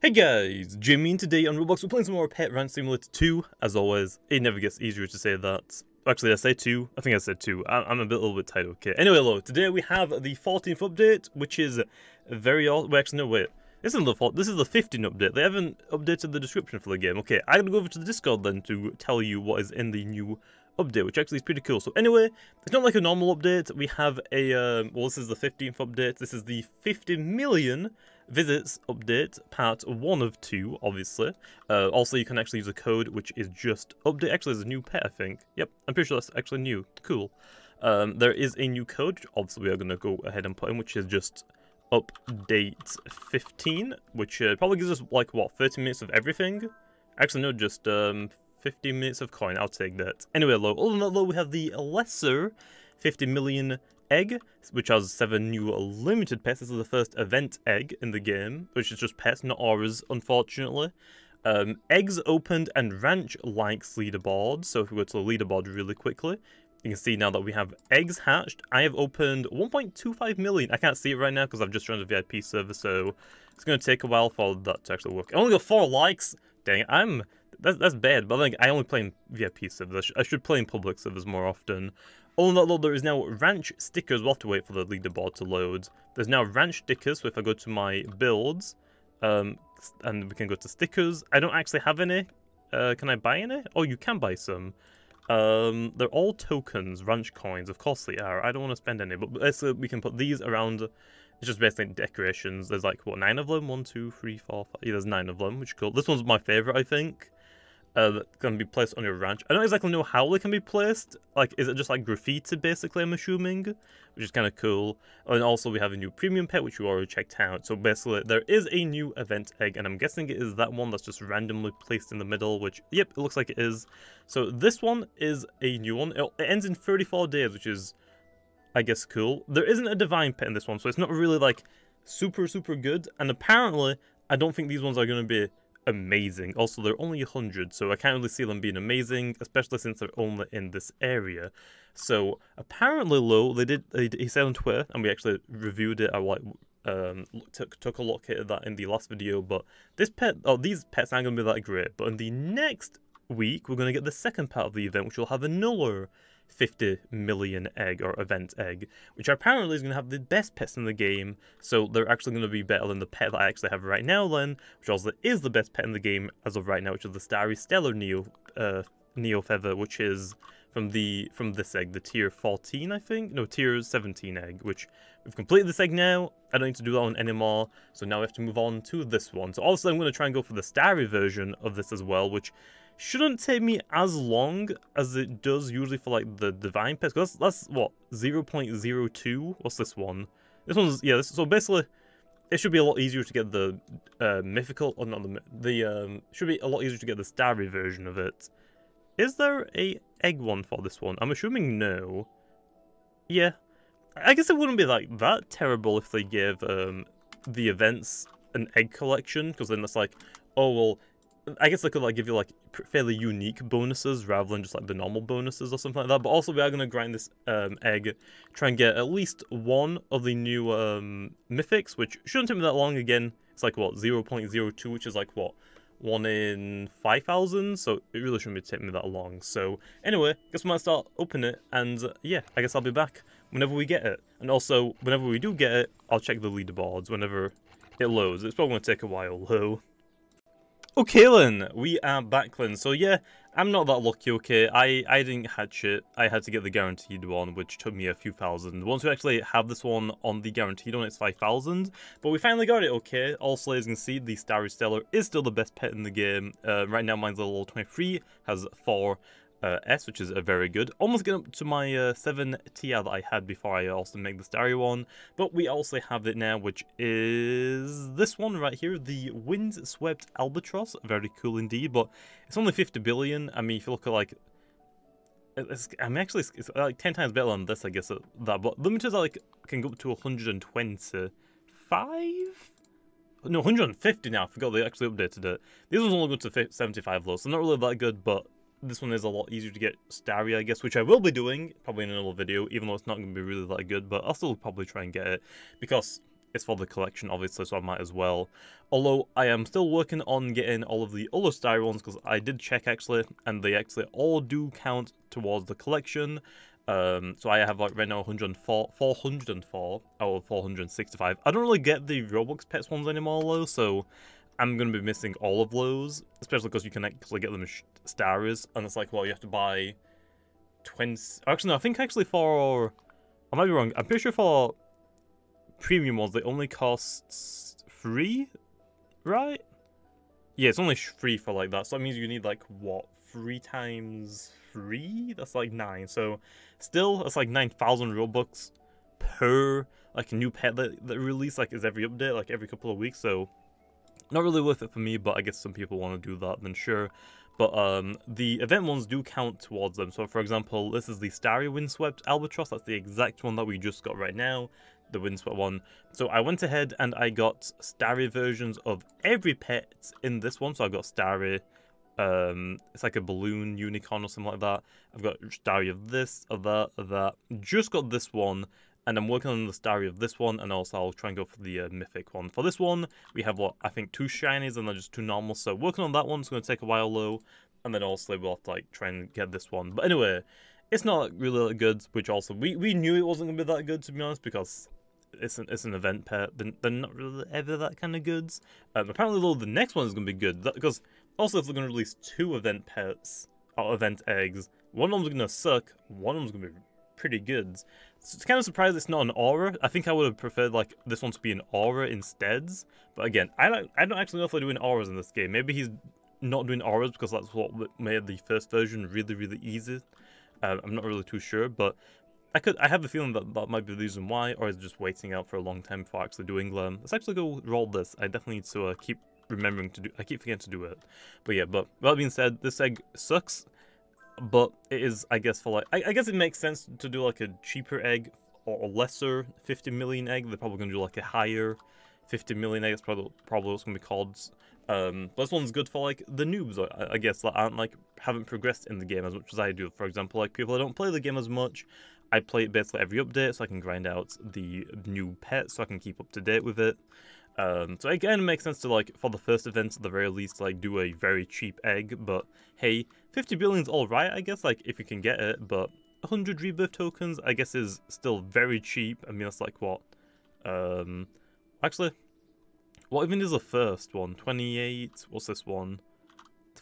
Hey guys, Jimmy, and today on Roblox we're playing some more Pet Ranch Simulator 2. As always, it never gets easier to say that. Actually, did I say 2? I think I said 2. I'm a little bit tired, okay. Anyway, hello, today we have the 14th update, which is very awesome. Well, actually, no, wait. This is the 15th update. They haven't updated the description for the game. Okay, I'm gonna go over to the Discord then to tell you what is in the new update, which actually is pretty cool. So anyway, it's not like a normal update. We have a, well, this is the 15th update. This is the 50 million visits update, part 1 of 2, obviously. Also, you can actually use a code, which is just update. Actually, there's a new pet, I think. Yep, I'm pretty sure that's actually new. Cool. There is a new code, obviously we are going to go ahead and put in, which is just update 15, which probably gives us, like, what, 30 minutes of everything? Actually, no, just 50 minutes of coin. I'll take that. Anyway, other than that, though, we have the lesser 50 million egg, which has 7 new limited pets. This is the first event egg in the game, which is just pets, not auras, unfortunately. Eggs opened and ranch likes leaderboard. So if we go to the leaderboard really quickly, you can see now that we have eggs hatched. I have opened 1.25 million. I can't see it right now because I've just joined the VIP server, so it's going to take a while for that to actually work. I only got 4 likes. Dang it, that's bad, but I only play in VIP servers. I should play in public servers more often. Other than that, though, there is now ranch stickers. We'll have to wait for the leaderboard to load. There's now ranch stickers, so if I go to my builds, and we can go to stickers. I don't actually have any. Can I buy any? Oh, you can buy some. They're all tokens, ranch coins. Of course they are. I don't want to spend any, but basically we can put these around. It's just basically decorations. There's like, what, 9 of them? 1, 2, 3, 4, 5. Yeah, there's 9 of them, which is cool. This one's my favorite, I think. That can be placed on your ranch. I don't exactly know how they can be placed. Like, is it just like graffiti, basically, I'm assuming? Which is kind of cool. And also we have a new premium pet, which we already checked out. So basically, there is a new event egg, and I'm guessing it is that one that's just randomly placed in the middle, which, yep, it looks like it is. So this one is a new one. It ends in 34 days, which is, I guess, cool. There isn't a divine pet in this one, so it's not really, like, super, super good. And apparently, I don't think these ones are going to be amazing. Also, they're only 100, so I can't really see them being amazing, especially since they're only in this area. So apparently, he said on Twitter, and we actually reviewed it. I took a look at that in the last video. But these pets aren't gonna be that great. But in the next week, we're gonna get the second part of the event, which will have another 50 million egg or event egg, which apparently is going to have the best pets in the game. So they're actually going to be better than the pet that I actually have right now then, which also is the best pet in the game as of right now, which is the Starry Stellar Neo Feather, which is from this egg, the tier 14, I think? No, tier 17 egg, which we've completed this egg now. I don't need to do that one anymore, so now we have to move on to this one. So also I'm going to try and go for the Starry version of this as well, which shouldn't take me as long as it does usually for like the divine pets. That's what, 0.02? What's this one? This one's, yeah, so basically it should be a lot easier to get the mythical, or not should be a lot easier to get the starry version of it. Is there a egg one for this one? I'm assuming no. Yeah, I guess it wouldn't be like that terrible if they gave the events an egg collection, because then it's like, oh well, I guess they could like give you like fairly unique bonuses rather than just like the normal bonuses or something like that. But also we are going to grind this egg, try and get at least one of the new mythics, which shouldn't take me that long. Again, it's like what, 0.02, which is like what, 1 in 5,000, so it really shouldn't be taking me that long. So anyway, I guess we might start opening it, and yeah, I guess I'll be back whenever we get it. And also, whenever we do get it, I'll check the leaderboards whenever it loads. It's probably going to take a while though. Okay then, we are back then. So yeah, I'm not that lucky, okay. I didn't hatch it. I had to get the guaranteed one, which took me a few thousand. Once we actually have this one on the guaranteed one, it's 5,000. But we finally got it, okay. Also, as you can see, the Starry Stellar is still the best pet in the game. Right now, mine's a level 23, has 4 S, which is very good. Almost getting up to my 7 tier that I had before I also make the Starry one. But we also have it now, which is this one right here, the Windswept Albatross. Very cool indeed, but it's only 50 billion. I mean, if you look at like, it's like 10 times better than this, I guess, that. But limiters are like, can go up to 125? No, 150 now. I forgot they actually updated it. These ones only go to 75 low, so not really that good, but this one is a lot easier to get starry, I guess, which I will be doing, probably in another video, even though it's not going to be really that good, but I'll still probably try and get it, because it's for the collection, obviously, so I might as well. Although, I am still working on getting all of the other Starry ones, because I did check, actually, and they actually all do count towards the collection. So I have, like, right now 404 out of 465. I don't really get the Roblox Pets ones anymore, though, so I'm going to be missing all of those, especially because you can actually get them as stars, and it's like, well, you have to buy 20... Actually, no, I think actually for... I might be wrong. I'm pretty sure for premium ones, they only cost 3, right? Yeah, it's only 3 for like that, so that means you need like, what, 3 times 3? That's like 9, so still, that's like 9,000 Robux per, like, a new pet that release, like, is every update, like, every couple of weeks, so not really worth it for me, but I guess some people want to do that, then sure. But the event ones do count towards them. So for example, this is the Starry Windswept Albatross. That's the exact one that we just got right now, the Windswept one. So I went ahead and I got Starry versions of every pet in this one. So I've got Starry, it's like a balloon unicorn or something like that. I've got Starry of this, of that, of that. Just got this one. And I'm working on the Starry of this one, and also I'll try and go for the Mythic one. For this one, we have, what, I think 2 shinies and then just 2 normals, so working on that one's going to take a while, though. And then also we'll have to, like, try and get this one. But anyway, it's not really that good, which also, we knew it wasn't going to be that good, to be honest, because it's an event pet. They're not really ever that kind of good. Apparently, though, the next one is going to be good, because also if they're going to release 2 event pets, or event eggs, one of them's going to suck, one of them's going to be pretty good. So it's kind of surprised it's not an aura. I think I would have preferred like this one to be an aura instead. But again, I don't actually know if they're doing auras in this game. Maybe he's not doing auras because that's what made the first version really easy. I'm not really too sure, but I have a feeling that that might be the reason why, or is just waiting out for a long time before actually doing them. Let's actually go roll this. I definitely need to keep remembering to do. I keep forgetting to do it. But yeah, but that being said, this egg sucks. But it is, I guess, for like... I guess it makes sense to do like a cheaper egg or a lesser 50 million egg. They're probably going to do like a higher 50 million egg. That's probably what's going to be called. But this one's good for like the noobs, I guess, that aren't like... haven't progressed in the game as much as I do. For example, like people that don't play the game as much. I play it basically every update so I can grind out the new pets so I can keep up to date with it. So again, it makes sense to, like, for the first event, at the very least, like, do a very cheap egg, but hey, 50 billion's alright, I guess, like, if you can get it, but 100 rebirth tokens, I guess, is still very cheap. I mean, that's like, what, actually, what even is the first one? 28, what's this one?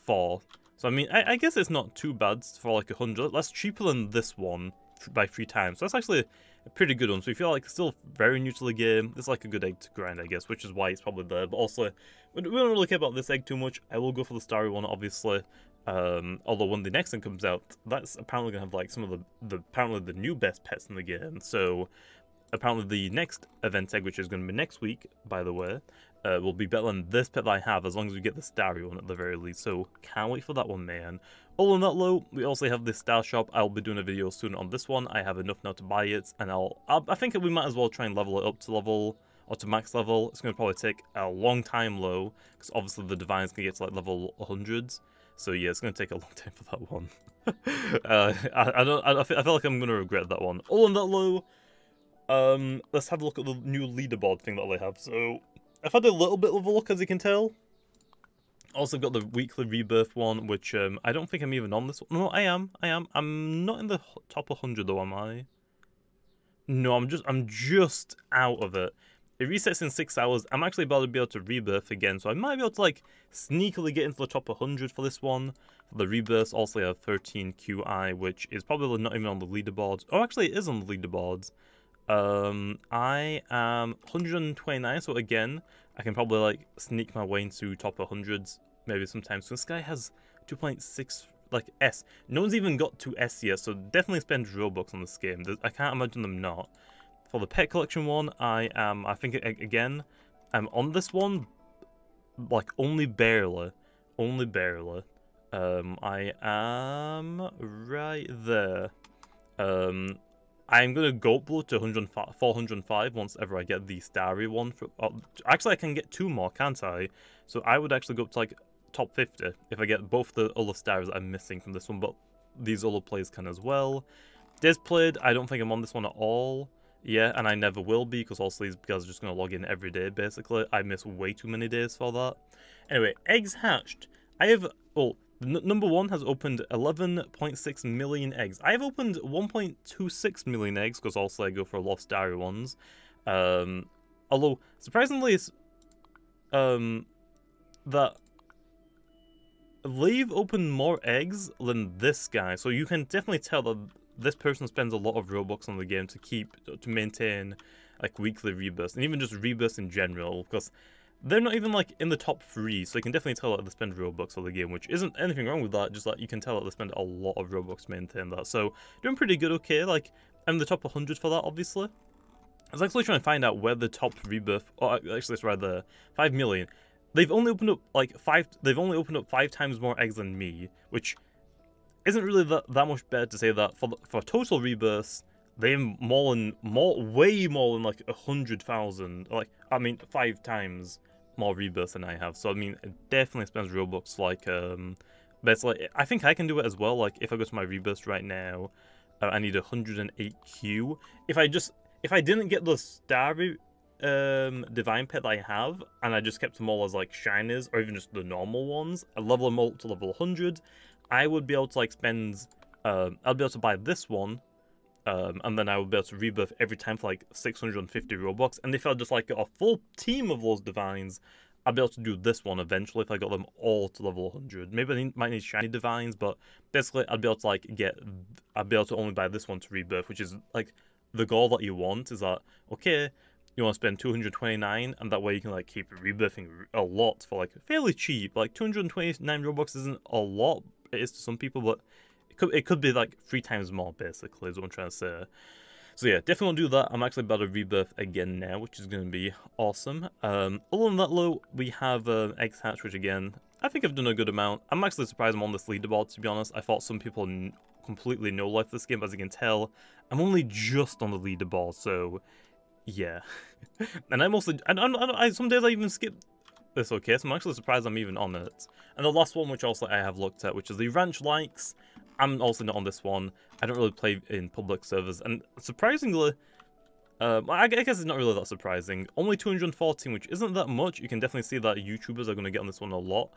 4. So, I mean, I guess it's not too bad for, like, 100, that's cheaper than this one by 3 times, so that's actually a pretty good one. So if you're like still very new to the game, it's like a good egg to grind, I guess, which is why it's probably there. But also, we don't really care about this egg too much. I will go for the Starry one, obviously. Although when the next one comes out, that's apparently gonna have like some of the apparently the new best pets in the game. So apparently the next event egg, which is going to be next week, by the way, will be better than this pet that I have, as long as we get the Starry one at the very least. So can't wait for that one, man. Other than that, though, we also have this Star Shop. I'll be doing a video soon on this one. I have enough now to buy it, and I think we might as well try and level it up to level, or to max level. It's going to probably take a long time, though, because obviously the Divines can get to like level 100s. So yeah, it's going to take a long time for that one. I feel like I'm going to regret that one. Other than that, though, let's have a look at the new leaderboard thing that they have. So I've had a little bit of a look, as you can tell. Also got the weekly rebirth one, which I don't think I'm even on this one. No, I am. I'm not in the top 100 though, am I? No, I'm just out of it. It resets in 6 hours. I'm actually about to be able to rebirth again, so I might be able to like sneakily get into the top 100 for this one. For the rebirths, also I have 13 QI, which is probably not even on the leaderboards. Oh, actually it is on the leaderboards. I am 129, so again, I can probably like sneak my way into top 100s maybe sometime. So this guy has 2.6 like S. No one's even got to S yet, so definitely spend Robux on this game. I can't imagine them not. For the pet collection one, I think again, I'm on this one, like only barely. I am right there. I'm going to go upload to 405 once ever I get the Starry one. Actually, I can get 2 more, can't I? So I would actually go up to like top 50 if I get both the other stars that I'm missing from this one, but these other players can as well. Displayed, I don't think I'm on this one at all. Yeah, and I never will be, because also these guys are just going to log in every day, basically. I miss way too many days for that. Anyway, eggs hatched. I have, well, number 1 has opened 11.6 million eggs. I have opened 1.26 million eggs, because also I go for a lot of starry ones. Although, surprisingly, it's, that they've opened more eggs than this guy, so you can definitely tell that this person spends a lot of Robux on the game to maintain like weekly rebirths, and even just rebirths in general, because they're not even like in the top 3, so you can definitely tell that they spend Robux on the game, which isn't anything wrong with that, just like you can tell that they spend a lot of Robux to maintain that. So doing pretty good, okay, like I'm in the top 100 for that, obviously. I was actually trying to find out where the top rebirth, or actually it's right there, 5 million. They've only opened up like 5 times more eggs than me, which isn't really that much better to say that for total rebirths, they've way more than like 100,000, like, I mean, 5 times more rebirths than I have. So I mean, it definitely spends Robux, like, but it's like, I think I can do it as well. Like, if I go to my rebirths right now, I need 108Q. If I didn't get the starry divine pet that I have, and I just kept them all as like shinies, or even just the normal ones, I level them all to level 100, I would be able to like spend, I'll be able to buy this one, and then I would be able to rebirth every time for like 650 Robux, and if I just like got a full team of those divines, I'd be able to do this one eventually if I got them all to level 100. Maybe I might need shiny divines, but basically I'd be able to like I'd be able to only buy this one to rebirth, which is like the goal that you want, is that, okay, you want to spend 229, and that way you can like keep rebirthing a lot for like fairly cheap. Like 229 Robux isn't a lot, it is to some people, but it could be like 3 times more, basically, is what I'm trying to say. So yeah, definitely want to do that. I'm actually about to rebirth again now, which is going to be awesome. Other than that, though, we have Eggs Hatch, which again, I think I've done a good amount. I'm actually surprised I'm on this leaderboard, to be honest. I thought some people completely no-life this game, but as you can tell, I'm only just on the leaderboard, so yeah. And I'm also, some days I even skip this, okay, so I'm actually surprised I'm even on it. And the last one, which also I have looked at, which is the Ranch Likes. I'm also not on this one. I don't really play in public servers, and surprisingly, I guess it's not really that surprising. Only 214, which isn't that much. You can definitely see that YouTubers are going to get on this one a lot.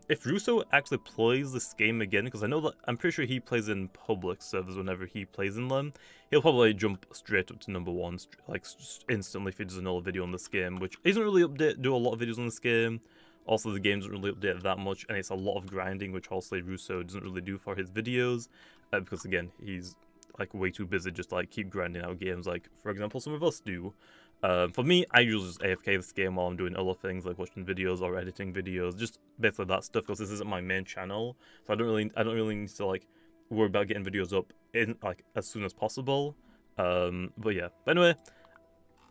If Russo actually plays this game again, because I know that I'm pretty sure he plays in public servers whenever he plays in them, he'll probably jump straight up to number 1, like instantly, if he does another video on this game, which isn't really do a lot of videos on this game. Also, the game doesn't really update that much, and it's a lot of grinding, which also Russo doesn't really do for his videos, because again, he's like way too busy just like keep grinding out games, like for example some of us do. For me, I usually just AFK this game while I'm doing other things like watching videos or editing videos, just basically that stuff, because this isn't my main channel, so I don't really need to like worry about getting videos up in like as soon as possible. But yeah. But anyway,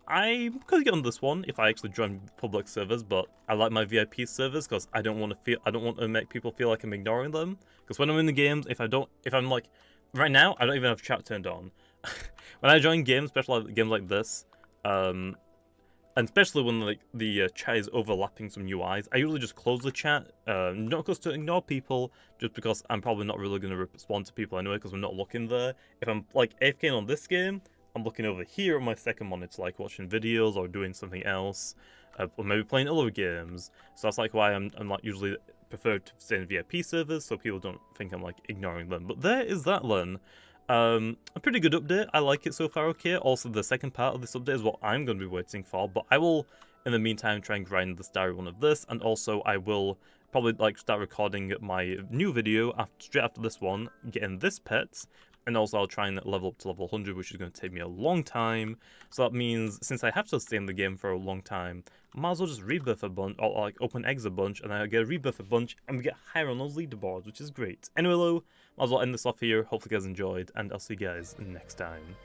I could get on this one if I actually join public servers, but I like my VIP servers because I don't want to make people feel like I'm ignoring them. Because when I'm in the games, if I'm like, right now, I don't even have chat turned on. When I join games, especially games like this, and especially when like the chat is overlapping some UIs, I usually just close the chat, not because to ignore people, just because I'm probably not really going to respond to people anyway, because we're not looking there. If I'm like AFKing on this game, I'm looking over here on my second monitor, like watching videos or doing something else, or maybe playing other games. So that's like why I'm not usually prefer to stay in VIP servers, so people don't think I'm like ignoring them. But there is that then. A pretty good update. I like it so far, okay. Also, the second part of this update is what I'm going to be waiting for, but I will, in the meantime, try and grind the starry one of this, and also I will probably like start recording my new video straight after this one, getting this pet. And also I'll try and level up to level 100, which is going to take me a long time. So that means, since I have to stay in the game for a long time, I might as well just rebirth a bunch, or like open eggs a bunch, and then I get a rebirth a bunch, and we get higher on those leaderboards, which is great. Anyway, though, might as well end this off here. Hopefully you guys enjoyed, and I'll see you guys next time.